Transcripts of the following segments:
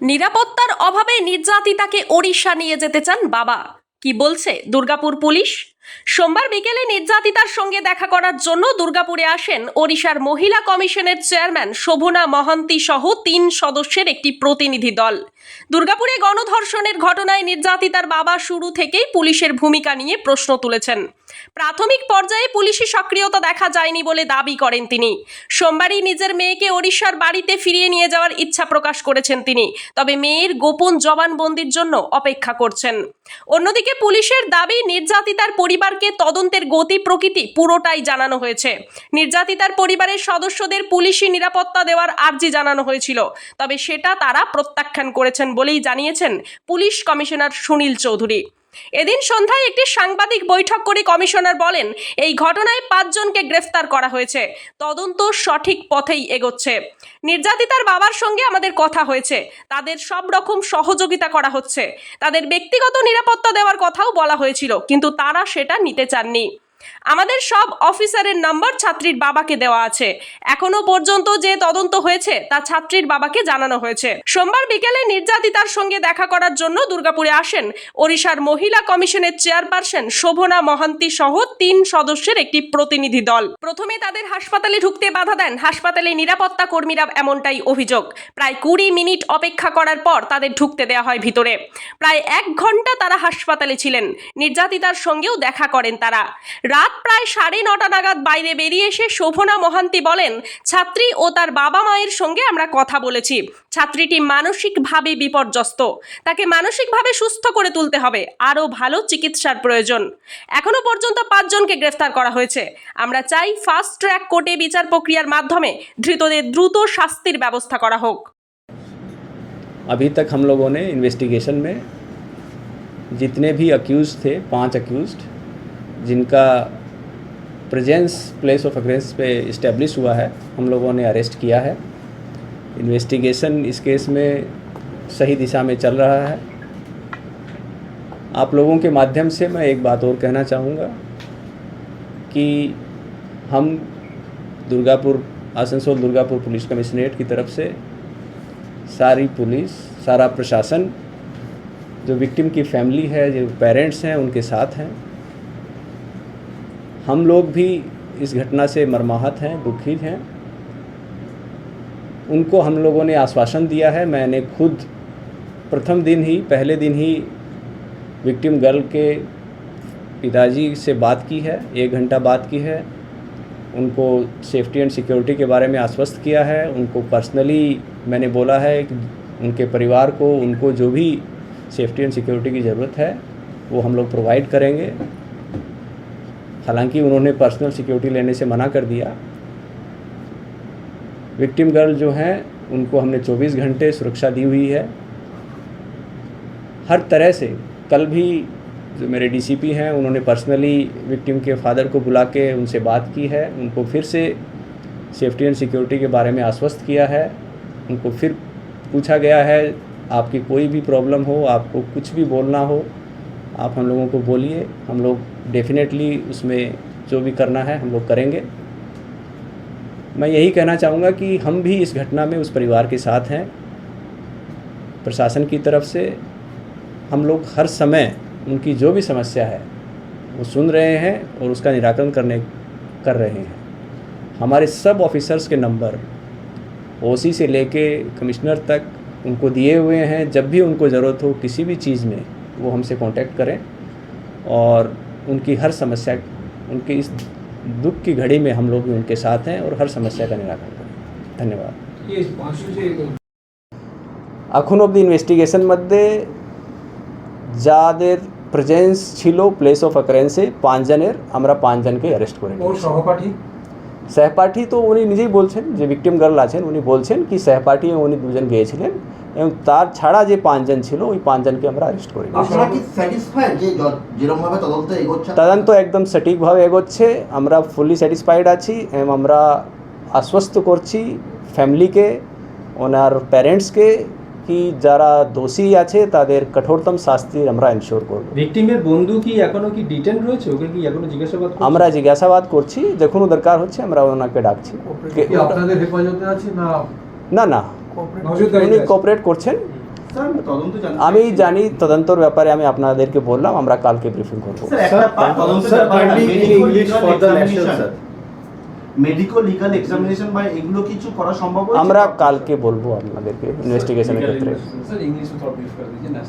নিরাপত্তার অভাবে নির্যাতিতাকে ওড়িশা নিয়ে যেতে চান বাবা, কি বলছে দুর্গাপুর পুলিশ? সোমবার বিকেলে নির্যাতিতার সঙ্গে দেখা করার জন্য দুর্গাপুরে আসেন ওড়িশার মহিলা কমিশনের চেয়ারম্যান শোভনা মহান্তি সহ 3 সদস্যের একটি প্রতিনিধি দল। দুর্গাপুরে গণধর্ষণের ঘটনায় নির্যাতিতার বাবা শুরু থেকেই পুলিশের ভূমিকা নিয়ে প্রশ্ন তুলেছেন। প্রাথমিক পর্যায়ে পুলিশি সক্রিয়তা দেখা যায়নি বলে দাবি করেন তিনি। সোমবারই নিজের মেয়েকে ওড়িশার বাড়িতে ফিরিয়ে নিয়ে যাওয়ার ইচ্ছা প্রকাশ করেছেন তিনি, তবে মেয়ের গোপন জবানবন্দির জন্য অপেক্ষা করছেন। অন্যদিকে পুলিশের দাবি, নির্যাতিতার পরিবারকে তদন্তের গতি প্রকৃতি পুরোটাই জানানো হয়েছে। নির্যাতিতার পরিবারের সদস্যদের পুলিশি নিরাপত্তা দেওয়ার আর্জি জানানো হয়েছিল, তবে সেটা তারা প্রত্যাখ্যান করেছেন বলেই জানিয়েছেন পুলিশ কমিশনার সুনীল চৌধুরী। এদিন সন্ধ্যায় একটি সাংবাদিক বৈঠক করে কমিশনার বলেন, এই ঘটনায় 5 জনকে গ্রেফতার করা হয়েছে, তদন্ত সঠিক পথেই এগোচ্ছে। নির্যাতিতার বাবার সঙ্গে আমাদের কথা হয়েছে, তাদের সব রকম সহযোগিতা করা হচ্ছে। তাদের ব্যক্তিগত নিরাপত্তা দেওয়ার কথাও বলা হয়েছিল, কিন্তু তারা সেটা নিতে চাননি। আমাদের সব অফিসারের নাম্বার ছাত্রীর বাবাকে দেওয়া আছে। এখনো পর্যন্ত যে তদন্ত হয়েছে তা ছাত্রীর বাবাকে জানানো হয়েছে। সোমবার বিকেলে নির্যাতিতার সঙ্গে দেখা করার জন্য দুর্গাপুরে আসেন ওড়িশার মহিলা কমিশনের চেয়ারপারসন শোভনা মহান্তি সহ 3 সদস্যের একটি প্রতিনিধি দল। প্রথমে তাদের হাসপাতালে ঢুকতে বাধা দেন হাসপাতালে নিরাপত্তা কর্মীরা, এমনটাই অভিযোগ। প্রায় 20 মিনিট অপেক্ষা করার পর তাদের ঢুকতে দেওয়া হয় ভিতরে। প্রায় 1 ঘন্টা তারা হাসপাতালে ছিলেন। নির্যাতিতার সঙ্গেও দেখা করেন তারা। রাত প্রায় 9:30 নাগাদ বাইরে বেরিয়ে এসে শোভনা মহান্তি বলেন, ছাত্রী ও তার বাবা মায়ের সঙ্গে আমরা কথা বলেছি। ছাত্রীটি মানসিকভাবে বিপর্যস্ত, তাকে মানসিকভাবে সুস্থ করে তুলতে হবে, আরও ভালো চিকিৎসার প্রয়োজন। এখনো পর্যন্ত 5 জনকে গ্রেফতার করা হয়েছে। আমরা চাই ফাস্ট ট্র্যাক কোর্টে বিচার প্রক্রিয়ার মাধ্যমে ধৃতদের দ্রুত শাস্তির ব্যবস্থা করা হোক। अभी तक हम लोगों ने इन्वेस्टिगेशन में जितने भी अक्यूज़ थे, 5 अक्यूज़्ड जिनका प्रेजेंस प्लेस ऑफ ऑकरेंस पे इस्टेब्लिश हुआ है, हम लोगों ने अरेस्ट किया है। इन्वेस्टिगेशन इस केस में सही दिशा में चल रहा है। आप लोगों के माध्यम से मैं एक बात और कहना चाहूँगा कि हम आसनसोल दुर्गापुर पुलिस कमिश्नरेट की तरफ से सारी पुलिस, सारा प्रशासन, जो विक्टिम की फैमिली है, जो पेरेंट्स हैं, उनके साथ हैं। हम लोग भी इस घटना से मर्माहत हैं, दुखी हैं। उनको हम लोगों ने आश्वासन दिया है। मैंने खुद पहले दिन ही विक्टिम गर्ल के पिताजी से बात की है, 1 घंटा बात की है। उनको सेफ्टी एंड सिक्योरिटी के बारे में आश्वस्त किया है। उनको पर्सनली मैंने बोला है कि उनके परिवार को, उनको जो भी सेफ्टी एंड सिक्योरिटी की ज़रूरत है वो हम लोग प्रोवाइड करेंगे। हालांकि उन्होंने पर्सनल सिक्योरिटी लेने से मना कर दिया। विक्टिम गर्ल जो हैं उनको हमने 24 घंटे सुरक्षा दी हुई है हर तरह से। कल भी जो मेरे डीसीपी हैं उन्होंने पर्सनली विक्टिम के फादर को बुला के उनसे बात की है। उनको फिर से सेफ्टी एंड सिक्योरिटी के बारे में आश्वस्त किया है। उनको फिर पूछा गया है, आपकी कोई भी प्रॉब्लम हो, आपको कुछ भी बोलना हो, आप हम लोगों को बोलिए, हम लोग डेफिनेटली उसमें जो भी करना है हम लोग करेंगे। मैं यही कहना चाहूँगा कि हम भी इस घटना में उस परिवार के साथ हैं। प्रशासन की तरफ से हम लोग हर समय उनकी जो भी समस्या है वो सुन रहे हैं और उसका निराकरण कर रहे हैं। हमारे सब ऑफिसर्स के नंबर ओसी से लेके कमिश्नर तक उनको दिए हुए हैं। जब भी उनको ज़रूरत हो किसी भी चीज़ में वो हमसे कांटेक्ट करें और उनकी हर समस्या, उनकी इस दुख की घड़ी में हम लोग भी उनके साथ हैं और हर समस्या का निराकरण करें। धन्यवाद। এখন অবধি ইনভেস্টিগেশনमध्ये যাদের প্রেজেন্স ছিল প্লেস অফ অকারেন্সে 5 জনের, আমরা 5 জনকে অ্যারেস্ট করে নিয়েছি। সহপাঠী তো উনি নিজেই বলছেন, যে ভিকটিম গার্ল আছেন উনি বলছেন কি সহপাঠী উনি 2 জন গিয়েছিলেন এবং তার ছাড়া যে 5 জন ছিল ওই 5 জনকে আমরা অ্যারেস্ট করে নিয়েছি। আপনারা কি স্যাটিসফাইড যে যেরকমভাবে তদন্ত এগোচ্ছে? তদন্ত একদম সঠিকভাবে এগোচ্ছে, আমরা ফুলি স্যাটিসফাইড আছি এবং আমরা আশ্বস্ত করছি ফ্যামিলিকে, ওনার প্যারেন্টসকে কি যারা দোষী আছে তাদের কঠোরতম শাস্তি আমরা এনশিওর করব। ভিকটিমের বন্ধু কি এখনো কি ডিটেইন রয়েছে? ওকে কি এখনো জিজ্ঞাসাবাদ করছেন? আমরা জিজ্ঞাসাবাদ করছি, যখন দরকার হচ্ছে আমরা ওনাকে ডাকছি। আপনাদের হেফাজতে আছে না? না না, উনি কোঅপারেট করছেন স্যার তদন্ত জানতে আমি জানি তদন্তর ব্যাপারে আমি আপনাদেরকে বললাম আমরা কালকে ব্রিফিং করব স্যার একটা তদন্ত মেডিকো লিগাল এক্সামিনেশন বা এগুলো কিছু করা সম্ভব হয়েছে? আমরা কালকে বলবো আপনাদেরকে ইনভেস্টিগেশনের ক্ষেত্রে सर इंग्लिश में थोड़ा ब्रीफ कर दीजिए ना।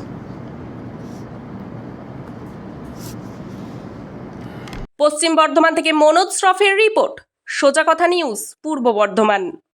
পশ্চিম বর্ধমান থেকে মনোজ শ্রফের রিপোর্ট, সোজা কথা নিউজ, পূর্ব বর্ধমান।